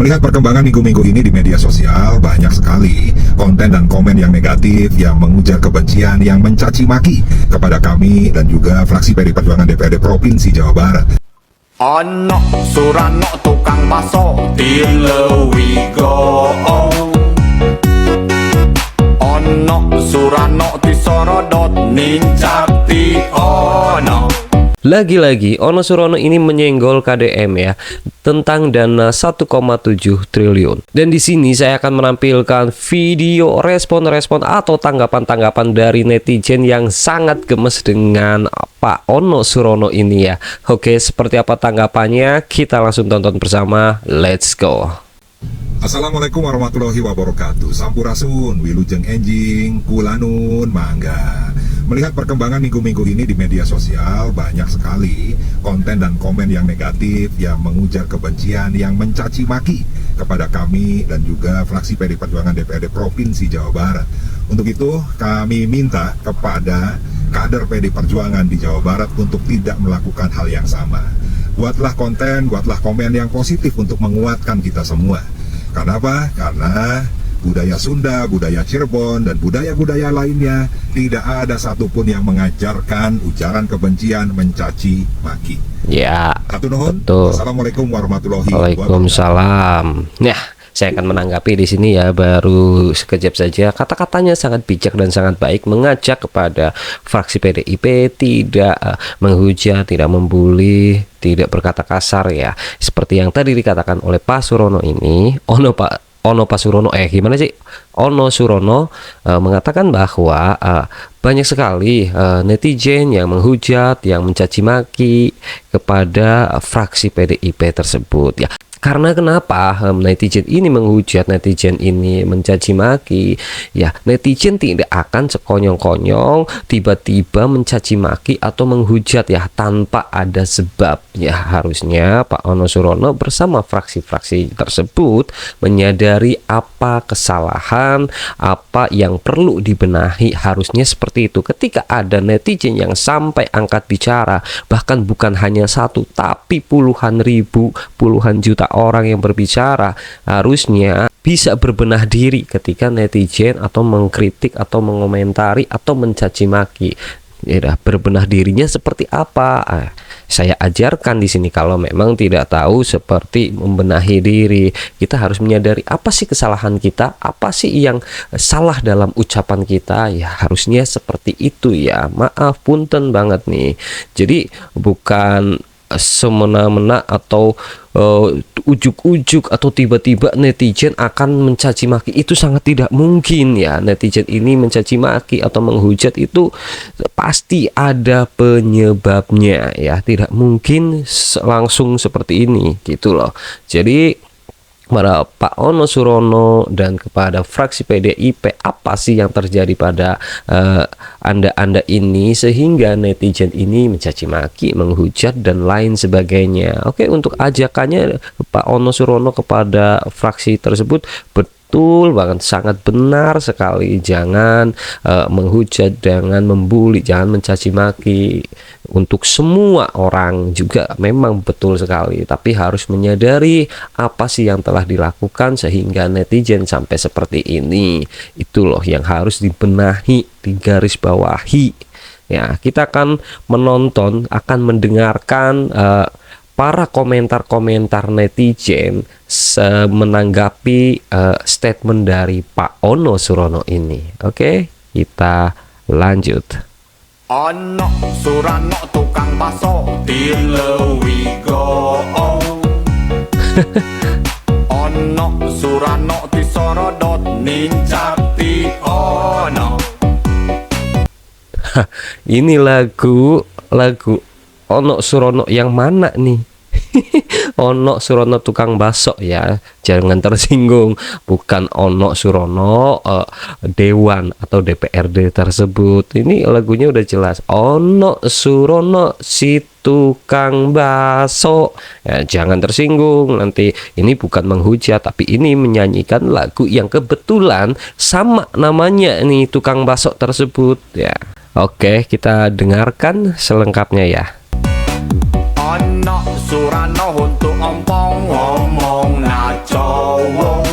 Melihat perkembangan minggu-minggu ini di media sosial, banyak sekali konten dan komen yang negatif, yang mengujar kebencian, yang mencaci maki kepada kami dan juga fraksi PD Perjuangan DPRD Provinsi Jawa Barat. Ono Surano tukang baso di Lewigo. Ono Surano di Sorodot Ninjati ono. Lagi-lagi Ono Surono ini menyenggol KDM ya tentang dana 1,7 triliun. Dan di sini saya akan menampilkan video respon-respon atau tanggapan-tanggapan dari netizen yang sangat gemes dengan Pak Ono Surono ini ya. Oke, seperti apa tanggapannya? Kita langsung tonton bersama. Let's go. Assalamualaikum warahmatullahi wabarakatuh. Sampurasun, wilujeng enjing, kulanun, mangga. Melihat perkembangan minggu-minggu ini di media sosial, banyak sekali konten dan komen yang negatif, yang mengujar kebencian, yang mencaci maki kepada kami dan juga fraksi PD Perjuangan DPRD Provinsi Jawa Barat. Untuk itu, kami minta kepada kader PD Perjuangan di Jawa Barat untuk tidak melakukan hal yang sama. Buatlah konten, buatlah komen yang positif untuk menguatkan kita semua. Karena apa? Karena budaya Sunda, budaya Cirebon, dan budaya-budaya lainnya tidak ada satupun yang mengajarkan ujaran kebencian, mencaci maki. Ya, Satu nuhun. betul. Assalamualaikum warahmatullahi wabarakatuh. Waalaikumsalam. Nah, saya akan menanggapi di sini ya, baru sekejap saja. Kata-katanya sangat bijak dan sangat baik, mengajak kepada fraksi PDIP tidak menghujat, tidak membuli, tidak berkata kasar ya. Seperti yang tadi dikatakan oleh Pak Surono ini, Ono Surono mengatakan bahwa banyak sekali netizen yang menghujat, yang mencaci maki kepada fraksi PDIP tersebut ya. Karena kenapa netizen ini menghujat, netizen ini mencaci maki? Ya, netizen tidak akan sekonyong-konyong tiba-tiba mencaci maki atau menghujat ya tanpa ada sebab. Ya, harusnya Pak Ono Surono bersama fraksi-fraksi tersebut menyadari apa kesalahan, apa yang perlu dibenahi. Harusnya seperti itu. Ketika ada netizen yang sampai angkat bicara, bahkan bukan hanya satu, tapi puluhan ribu, puluhan juta orang yang berbicara, harusnya bisa berbenah diri ketika netizen atau mengkritik atau mengomentari atau mencaci maki. Ya, berbenah dirinya seperti apa? Saya ajarkan di sini. Kalau memang tidak tahu seperti membenahi diri, kita harus menyadari apa sih kesalahan kita, apa sih yang salah dalam ucapan kita. Ya, harusnya seperti itu ya. Maaf, punten banget nih. Jadi bukan semena-mena atau ujuk-ujuk atau tiba-tiba netizen akan mencaci maki. Itu sangat tidak mungkin ya. Netizen ini mencaci maki atau menghujat itu pasti ada penyebabnya ya. Tidak mungkin langsung seperti ini gitu loh. Jadi kepada Pak Ono Surono dan kepada fraksi PDIP, apa sih yang terjadi pada anda ini sehingga netizen ini mencaci maki, menghujat dan lain sebagainya. Oke, untuk ajakannya Pak Ono Surono kepada fraksi tersebut betul banget, sangat benar sekali. Jangan menghujat, jangan membuli, jangan mencaci maki. Untuk semua orang juga memang betul sekali, tapi harus menyadari apa sih yang telah dilakukan sehingga netizen sampai seperti ini. Itu loh yang harus dibenahi, digarisbawahi. Ya, kita akan menonton, akan mendengarkan para komentar-komentar netizen menanggapi statement dari Pak Ono Surono ini. Oke, kita lanjut. Ono Surano tukang baso di Lewigo. Ono Surano di Sorodot Ninjati ono. Ini lagu Ono Surono yang mana nih? Ono Surono tukang baso ya, jangan tersinggung. Bukan Ono Surono Dewan atau DPRD tersebut. Ini lagunya udah jelas, Ono Surono si tukang baso ya, jangan tersinggung. Nanti ini bukan menghujat, tapi ini menyanyikan lagu yang kebetulan sama namanya nih, tukang baso tersebut ya. Oke, kita dengarkan selengkapnya ya. Ono Surano untuk ompong ngomong na cowong.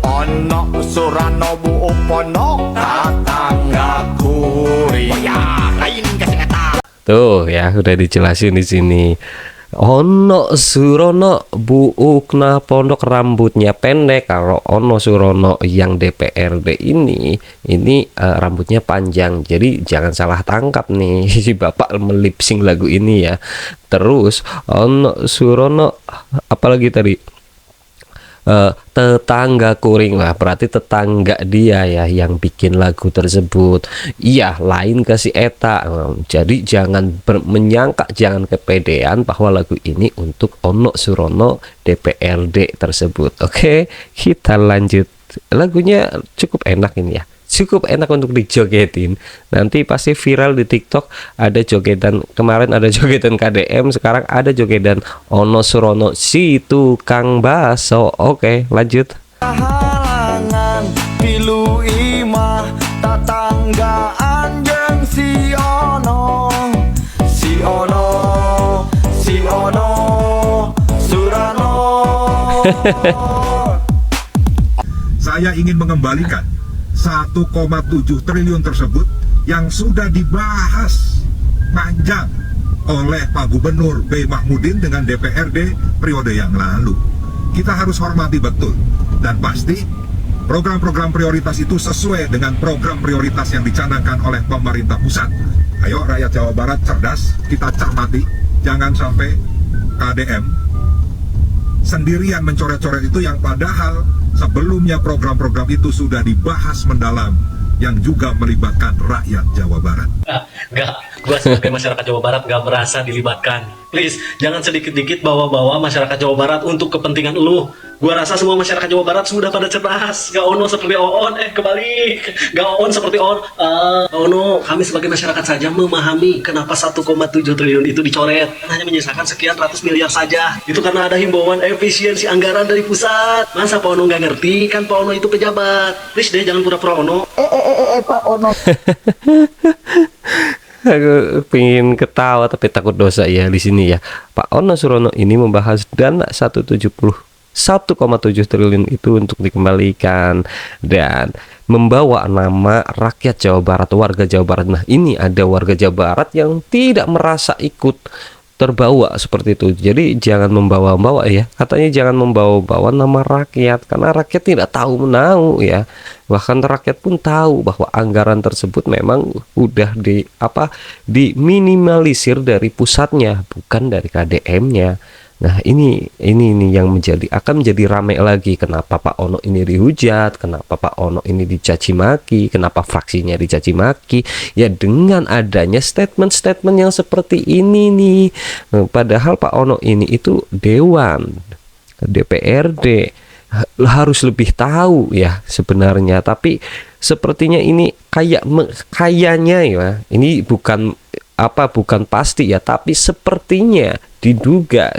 Ono surano buuk ponok tatangga kuring. Oh ya, lain kasih kata. Tuh ya, udah dijelasin di sini. Ono Surono buukna pondok rambutnya pendek. Kalau Ono Surono yang DPRD ini rambutnya panjang. Jadi jangan salah tangkap nih si bapak melipsing lagu ini ya. Terus Ono Surono apalagi tadi? Tetangga kuring lah, berarti tetangga dia ya yang bikin lagu tersebut. Iya, lain ke si Eta. Jadi jangan menyangka, jangan kepedean bahwa lagu ini untuk Ono Surono DPRD tersebut. Oke, kita lanjut. Lagunya cukup enak ini ya, cukup enak untuk dijogetin. Nanti pasti viral di TikTok. Ada jogetan, kemarin ada jogetan KDM, sekarang ada jogetan Ono Surono si tukang baso. Oke, lanjut. Halangan pilu imah tatanggaan jeung si Ono Surano. Saya ingin mengembalikan 1,7 triliun tersebut yang sudah dibahas panjang oleh Pak Gubernur B. Mahmudin dengan DPRD periode yang lalu. Kita harus hormati betul, dan pasti program-program prioritas itu sesuai dengan program prioritas yang dicanangkan oleh pemerintah pusat. Ayo rakyat Jawa Barat cerdas, kita cermati, jangan sampai KDM sendirian mencoret-coret itu yang padahal sebelumnya program-program itu sudah dibahas mendalam yang juga melibatkan rakyat Jawa Barat. Enggak, gue sebagai masyarakat Jawa Barat gak merasa dilibatkan. Please, jangan sedikit-dikit bawa-bawa masyarakat Jawa Barat untuk kepentingan lu. Gue rasa semua masyarakat Jawa Barat sudah pada cerdas. Gak ono seperti Oon, kebalik. Gak Oon seperti Oon. Ono, kami sebagai masyarakat saja memahami kenapa 1,7 triliun itu dicoret. Hanya menyisakan sekian ratus miliar saja. Itu karena ada himbauan efisiensi anggaran dari pusat. Masa Pak Ono gak ngerti? Kan Pak Ono itu pejabat. Please deh, jangan pura-pura Ono. Pak Ono. Aku pengen ketawa tapi takut dosa ya di sini ya. Pak Ono Surono ini membahas dana 1,7 triliun itu untuk dikembalikan dan membawa nama rakyat Jawa Barat, warga Jawa Barat. Nah, ini ada warga Jawa Barat yang tidak merasa ikut terbawa seperti itu. Jadi jangan membawa-bawa ya. Katanya jangan membawa-bawa nama rakyat karena rakyat tidak tahu menahu ya. Bahkan rakyat pun tahu bahwa anggaran tersebut memang udah diminimalisir dari pusatnya, bukan dari KDM-nya. Nah, ini yang akan menjadi ramai lagi. Kenapa Pak Ono ini dihujat? Kenapa Pak Ono ini dicaci maki? Kenapa fraksinya dicaci maki? Ya dengan adanya statement-statement yang seperti ini nih. Padahal Pak Ono ini itu dewan DPRD harus lebih tahu ya sebenarnya. Tapi sepertinya ini kayaknya ya, ini bukan pasti ya, tapi sepertinya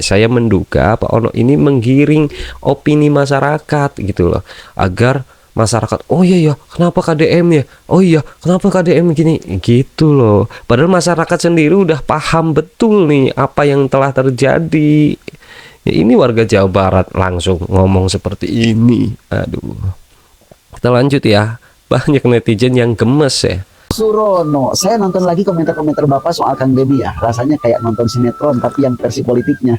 saya menduga Pak Ono ini menggiring opini masyarakat gitu loh, agar masyarakat oh iya ya kenapa KDM ya, oh iya kenapa KDM gini gitu loh, padahal masyarakat sendiri udah paham betul nih apa yang telah terjadi ya. Ini warga Jawa Barat langsung ngomong seperti ini. Aduh, kita lanjut ya. Banyak netizen yang gemes ya. Surono, saya nonton lagi komentar-komentar Bapak soal Kang Debi ya. Rasanya kayak nonton sinetron tapi yang versi politiknya.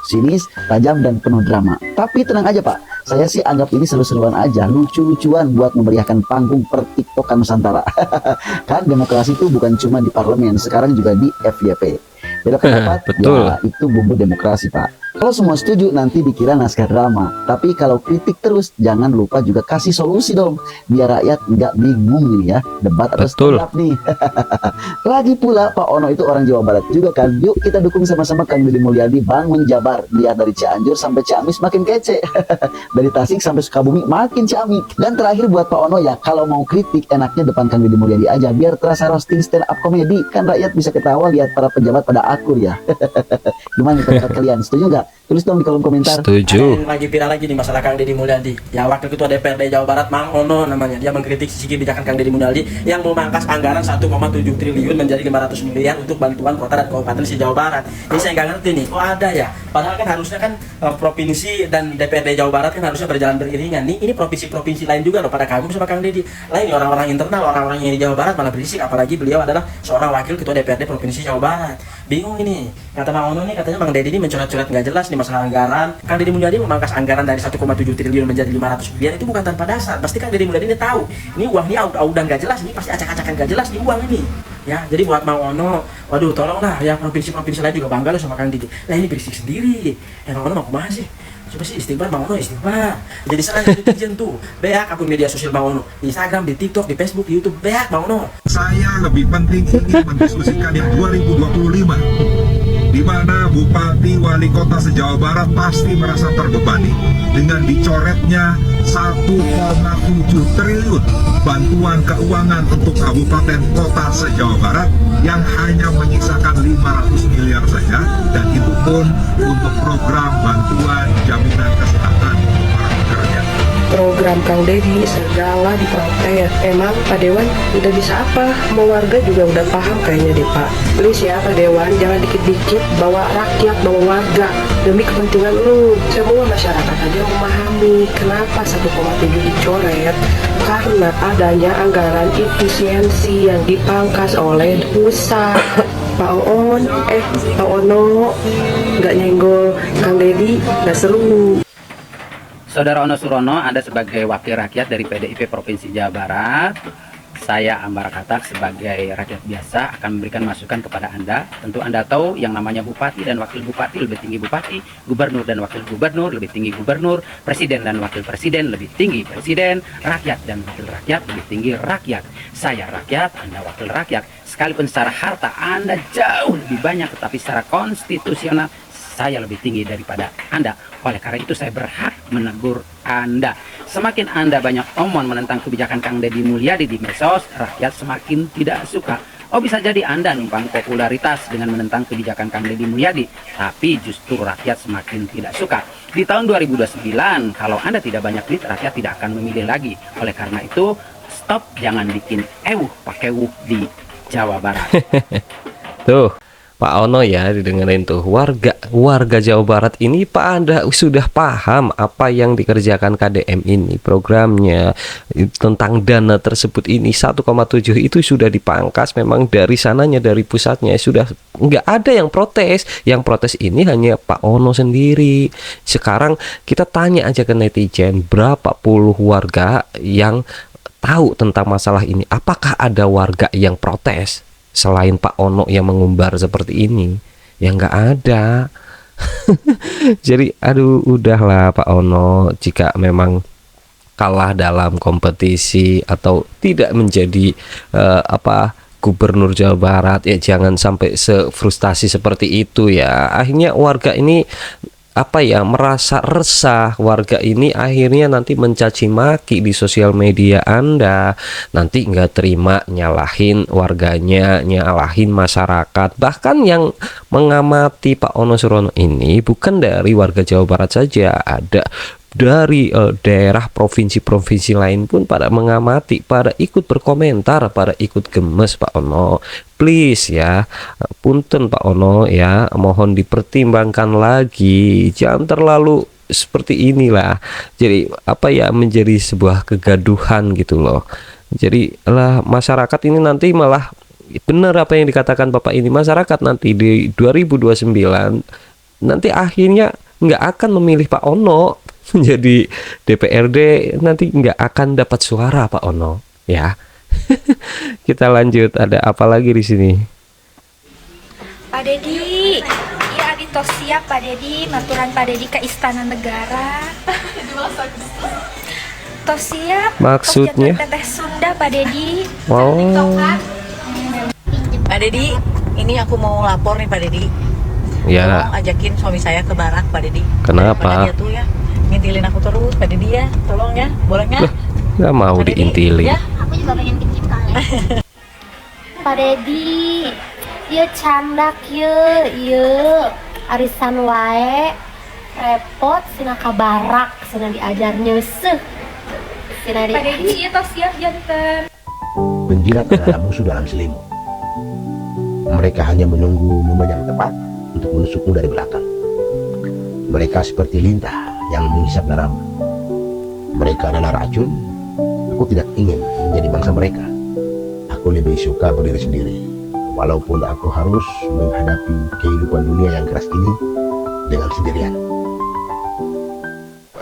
Sinis, tajam, dan penuh drama. Tapi tenang aja Pak, saya sih anggap ini seru-seruan aja, lucu-lucuan buat memeriahkan panggung pertiktokan Nusantara. Kan demokrasi itu bukan cuma di parlemen, sekarang juga di FYP. Beda pendapat, betul. Ya itu bumbu demokrasi Pak. Kalau semua setuju nanti dikira naskah drama. Tapi kalau kritik terus, jangan lupa juga kasih solusi dong, biar rakyat nggak bingung nih ya. Debat atau Betul. stand up nih. Lagi pula Pak Ono itu orang Jawa Barat juga kan. Yuk kita dukung sama-sama Kang Deddy Mulyadi bangun Jabar. Biar dari Cianjur sampai Ciamis makin kece. Dari Tasik sampai Sukabumi makin ciamik. Dan terakhir buat Pak Ono ya, kalau mau kritik enaknya depan Kang Deddy Mulyadi aja, biar terasa roasting stand up komedi. Kan rakyat bisa ketawa lihat para pejabat pada akur ya. Gimana pendapat kalian? Setuju nggak? Tulis dong di kolom komentar. Setuju. Ada yang lagi viral lagi di masalah Kang Deddy Mulyadi. Ya, Wakil Ketua DPRD Jawa Barat Mang Ono namanya. Dia mengkritik sisi kebijakan Kang Deddy Mulyadi yang memangkas anggaran 1,7 triliun menjadi 500 miliar untuk bantuan kota dan kabupaten di Jawa Barat. Ini saya nggak ngerti nih, kok ada ya? Padahal kan harusnya kan provinsi dan DPRD Jawa Barat kan harusnya berjalan beriringan. Ini provinsi-provinsi lain juga loh pada kagum sama Kang Deddy. Lain orang-orang internal, orang-orang yang di Jawa Barat malah berisik, apalagi beliau adalah seorang wakil ketua DPRD provinsi Jawa Barat. Bingung ini. Kata Mang Ono nih, katanya Mang Deddy ini mencoret-coret nggak jelas di masalah anggaran. Kang Deddy Mulyadi memangkas anggaran dari 1,7 triliun menjadi 500 miliar itu bukan tanpa dasar. Pasti Kang Deddy Mulyadi ini tahu. Ini uang ini udah nggak jelas, ini pasti acak-acakan nggak jelas nih uang ini. Ya, jadi buat Mang Ono, waduh tolonglah ya provinsi-provinsi lain juga bangga loh sama Kang Deddy. Nah ini berisik sendiri. Ya Mang Ono mau kemana sih? Coba sih istighfar Mang Ono, istighfar. Jadi serang netizen tuh. Beak akun media sosial Mang Ono, di Instagram, di TikTok, di Facebook, di YouTube. Beak Mang Ono. Saya lebih penting ingin mendiskusikan yang 2025, di mana bupati wali kota se-Jawa Barat pasti merasa terbebani dengan dicoretnya 1,7 triliun bantuan keuangan untuk kabupaten kota se-Jawa Barat yang hanya menyisakan 500 miliar saja, dan itu pun untuk program bantuan jaminan kesehatan untuk para pekerja. Program Kang Deddy segala diprotes. Emang Pak Dewan udah bisa apa? Mau warga juga udah paham kayaknya deh Pak. Please ya Pak Dewan, jangan dikit-dikit bawa rakyat, bawa warga. Demi kepentingan lu, semua masyarakat aja memahami kenapa 1,7 dicoret. Karena adanya anggaran efisiensi yang dipangkas oleh pusat. Pak Ono, nggak nyenggol Kang Deddy, nggak seru. Saudara Ono Surono, Anda sebagai wakil rakyat dari PDIP Provinsi Jawa Barat. Saya Ambar Katak sebagai rakyat biasa akan memberikan masukan kepada Anda. Tentu Anda tahu yang namanya bupati dan wakil bupati lebih tinggi bupati, gubernur dan wakil gubernur lebih tinggi gubernur, presiden dan wakil presiden lebih tinggi presiden, rakyat dan wakil rakyat lebih tinggi rakyat. Saya rakyat, Anda wakil rakyat. Sekalipun secara harta Anda jauh lebih banyak, tetapi secara konstitusional saya lebih tinggi daripada Anda. Oleh karena itu saya berhak menegur Anda. Semakin Anda banyak omong menentang kebijakan Kang Deddy Mulyadi di medsos, rakyat semakin tidak suka. Oh, bisa jadi Anda numpang popularitas dengan menentang kebijakan Kang Deddy Mulyadi, tapi justru rakyat semakin tidak suka. Di tahun 2029, kalau Anda tidak banyak duit, rakyat tidak akan memilih lagi. Oleh karena itu, stop, jangan bikin pakai di Jawa Barat. Tuh Pak Ono ya, didengerin tuh, warga Jawa Barat ini Pak Anda sudah paham apa yang dikerjakan KDM ini, programnya tentang dana tersebut ini 1,7 itu sudah dipangkas memang dari sananya, dari pusatnya, sudah nggak ada yang protes. Yang protes ini hanya Pak Ono sendiri. Sekarang kita tanya aja ke netizen, berapa puluh warga yang tahu tentang masalah ini? Apakah ada warga yang protes selain Pak Ono yang mengumbar seperti ini? Ya nggak ada. Jadi aduh, udahlah Pak Ono, jika memang kalah dalam kompetisi atau tidak menjadi gubernur Jawa Barat, ya jangan sampai sefrustasi seperti itu ya. Akhirnya warga ini merasa resah. Warga ini akhirnya nanti mencaci maki di sosial media Anda, nanti nggak terima, nyalahin warganya, nyalahin masyarakat. Bahkan yang mengamati Pak Ono Surono ini bukan dari warga Jawa Barat saja, ada dari daerah provinsi-provinsi lain pun pada mengamati, pada ikut berkomentar, pada ikut gemes Pak Ono. Please ya, punten Pak Ono ya, mohon dipertimbangkan lagi, jangan terlalu seperti inilah. Jadi menjadi sebuah kegaduhan gitu loh. Jadi lah masyarakat ini nanti malah benar apa yang dikatakan Bapak ini, masyarakat nanti di 2029 nanti akhirnya nggak akan memilih Pak Ono menjadi DPRD, nanti nggak akan dapat suara Pak Ono ya. Kita lanjut, ada apa lagi di sini? Pak Deddy, iya adi tos siap Pak Deddy, maturan Pak Deddy ke Istana Negara. Tos siap. Maksudnya? Teteh Sunda Pak Deddy. Wow. Pak Deddy, ini aku mau lapor nih Pak Deddy. Ya. Tolong ajakin suami saya ke barak Pak Deddy. Kenapa? Dia tuh ya ngintilin aku terus Pak Deddy ya, tolong ya, boleh nggak? Nggak mau Pak Deddy, diintilin. ya? Aku juga pengen kita. Pak Deddy, ieu candak ieu arisan wae. repot sina kabarak sina diajar nyeseh sina di Pak Dedi ieu tos siap janten. Penjilat adalah musuh dalam selimut. Mereka hanya menunggu momen yang tepat untuk menusukmu dari belakang. Mereka seperti lintah yang menghisap darahmu. Mereka adalah racun. Aku tidak ingin menjadi bangsa mereka. Aku lebih suka berdiri sendiri, walaupun aku harus menghadapi kehidupan dunia yang keras ini dengan sendirian.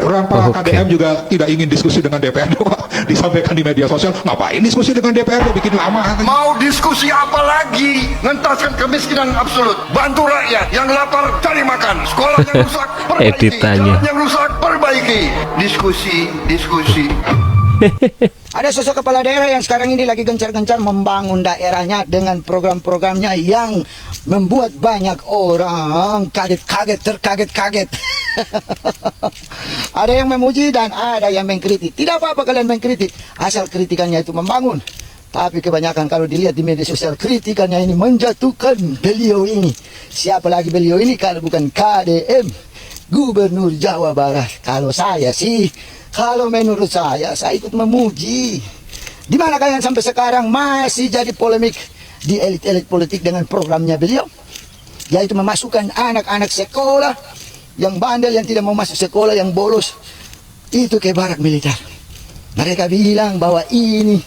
Berapa KDM juga tidak ingin diskusi dengan DPRD, Pak. Disampaikan di media sosial, ngapain diskusi dengan DPRD, bikin lama. Mau diskusi apa lagi? Ngentaskan kemiskinan absolut. Bantu rakyat yang lapar cari makan. Sekolah yang rusak perbaiki. Editannya. Jalan yang rusak perbaiki. Diskusi. Ada sosok kepala daerah yang sekarang ini lagi gencar-gencar membangun daerahnya dengan program-programnya yang membuat banyak orang terkaget-kaget. Ada yang memuji dan ada yang mengkritik. Tidak apa-apa kalian mengkritik, asal kritikannya itu membangun. Tapi kebanyakan kalau dilihat di media sosial, kritikannya ini menjatuhkan beliau ini. Siapa lagi beliau ini kalau bukan KDM, Gubernur Jawa Barat. Kalau menurut saya ikut memuji. Di mana kalian sampai sekarang masih jadi polemik di elit-elit politik dengan programnya beliau, yaitu memasukkan anak-anak sekolah yang bandel, yang tidak mau masuk sekolah, yang bolos itu ke barak militer. Mereka bilang bahwa ini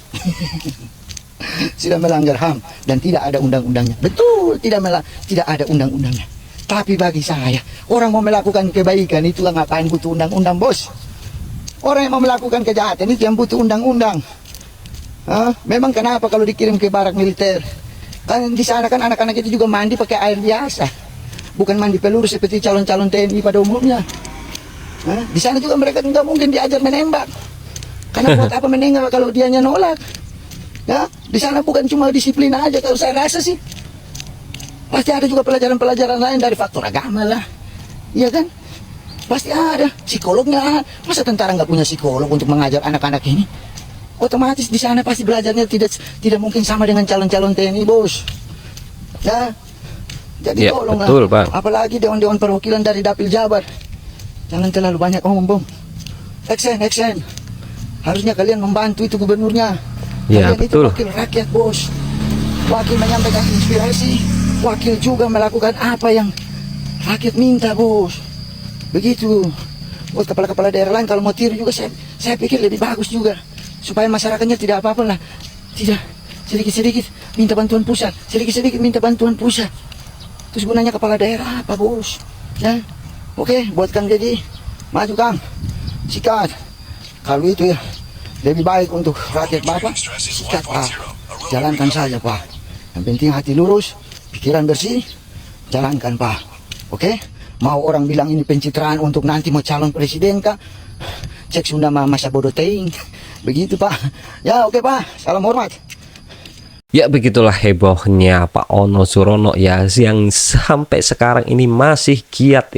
sudah melanggar HAM dan tidak ada undang-undangnya. Betul, tidak ada undang-undangnya. Tapi bagi saya, orang mau melakukan kebaikan itu ngapain butuh undang-undang, bos? Orang yang mau melakukan kejahatan itu yang butuh undang-undang. Memang kenapa kalau dikirim ke barak militer? Kan di sana kan anak-anak itu juga mandi pakai air biasa, bukan mandi peluru seperti calon-calon TNI pada umumnya. Di sana juga mereka tidak mungkin diajar menembak. Karena buat apa menembak kalau dianya nolak? Ya, di sana bukan cuma disiplin aja, kalau saya rasa sih pasti ada juga pelajaran-pelajaran lain dari faktor agama lah, iya kan? Pasti ada psikolognya. Masa tentara nggak punya psikolog untuk mengajar anak-anak ini? Otomatis di sana pasti belajarnya tidak mungkin sama dengan calon-calon TNI, bos. Ya, jadi Ya, tolonglah. betul, Bang. Apalagi dewan-dewan perwakilan dari Dapil Jabar, jangan terlalu banyak ngomong. Action. Harusnya kalian membantu itu gubernurnya. Ya, Kalian betul. itu wakil rakyat, bos. Wakil menyampaikan inspirasi, wakil juga melakukan apa yang rakyat minta, bos. Begitu. Buat kepala-kepala daerah lain kalau mau tiru juga saya pikir lebih bagus juga, supaya masyarakatnya tidak apa-apa lah, tidak sedikit-sedikit minta bantuan pusat, sedikit-sedikit minta bantuan pusat. Terus gunanya kepala daerah apa, bos? Ya, oke, buat Kang Dedi, maju Kang, sikat. Kalau itu ya lebih baik untuk rakyat Bapak, sikat Pak, jalankan saja Pak. Yang penting hati lurus, pikiran bersih, jalankan Pak. Oke? Mau orang bilang ini pencitraan untuk nanti mau calon presiden kah? Cek Sunda masa bodoh teing. Begitu Pak. Ya oke Pak, salam hormat. Ya begitulah hebohnya Pak Ono Surono ya, yang sampai sekarang ini masih giat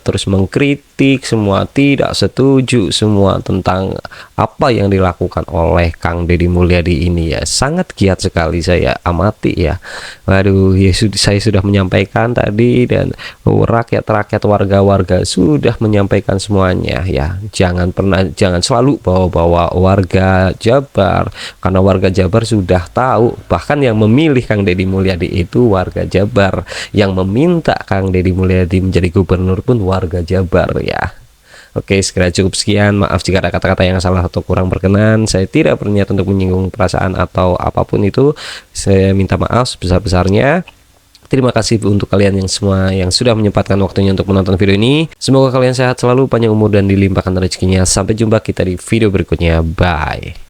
terus mengkritik semua, tidak setuju semua tentang apa yang dilakukan oleh Kang Deddy Mulyadi ini ya. Sangat giat sekali, saya amati ya. Waduh ya, saya sudah menyampaikan tadi dan rakyat warga-warga sudah menyampaikan semuanya ya. Jangan selalu bawa-bawa warga Jabar, karena warga Jabar sudah tahu. Bahkan yang memilih Kang Deddy Mulyadi itu warga Jabar, yang meminta Kang Deddy Mulyadi menjadi gubernur pun warga Jabar ya. Oke, segera cukup sekian. Maaf jika ada kata-kata yang salah atau kurang berkenan. Saya tidak berniat untuk menyinggung perasaan atau apapun itu. Saya minta maaf sebesar-besarnya. Terima kasih untuk kalian yang semua yang sudah menyempatkan waktunya untuk menonton video ini. Semoga kalian sehat selalu, panjang umur dan dilimpahkan rezekinya. Sampai jumpa kita di video berikutnya. Bye.